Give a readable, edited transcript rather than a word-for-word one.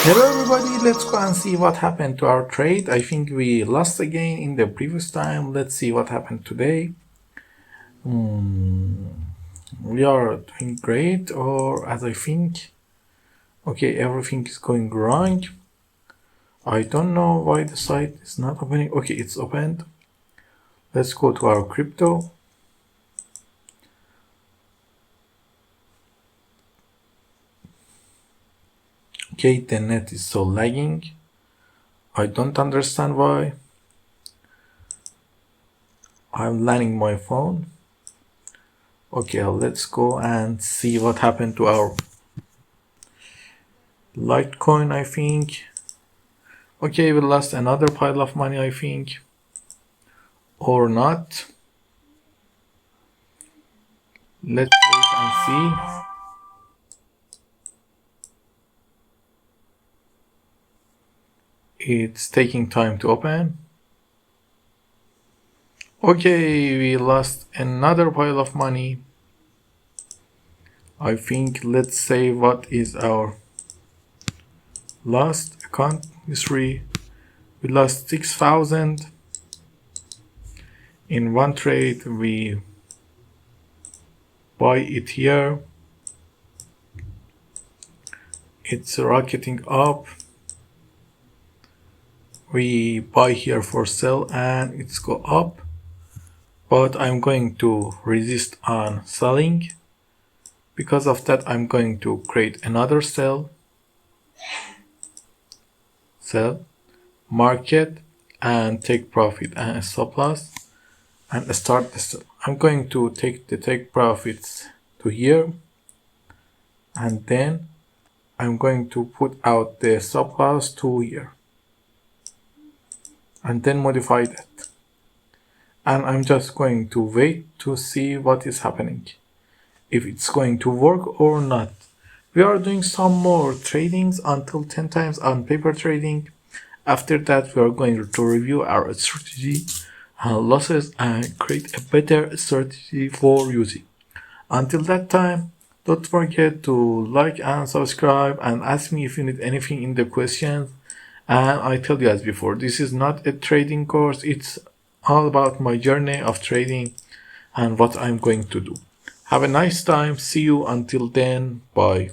Hello everybody, let's go and see what happened to our trade. I think we lost again in the previous time. Let's see what happened today. We are doing great, or as I think. Okay, everything is going wrong. I don't know why the site is not opening. Okay, it's opened. Let's go to our crypto. Okay, the net is so lagging. I don't understand why. I'm landing my phone. Okay, let's go and see what happened to our Litecoin, I think. Okay, we lost another pile of money, I think. Or not. Let's wait and see. It's taking time to open. Okay, we lost another pile of money. I think let's say what is our last account history. We lost 6,000 in one trade. We buy it here. It's rocketing up. We buy here for sell and it's go up, but I'm going to resist on selling. Because of that, I'm going to create another sell, market, and take profit and stop loss and start the sell. I'm going to take profits to here, and then I'm going to put out the stop loss to here and then modify that. And I'm just going to wait to see what is happening, if it's going to work or not. We are doing some more tradings until 10 times on paper trading. After that, we are going to review our strategy losses and create a better strategy for using. Until that time, don't forget to like and subscribe and ask me if you need anything in the questions. And I tell you as before, this is not a trading course. It's all about my journey of trading and what I'm going to do. Have a nice time. See you until then. Bye.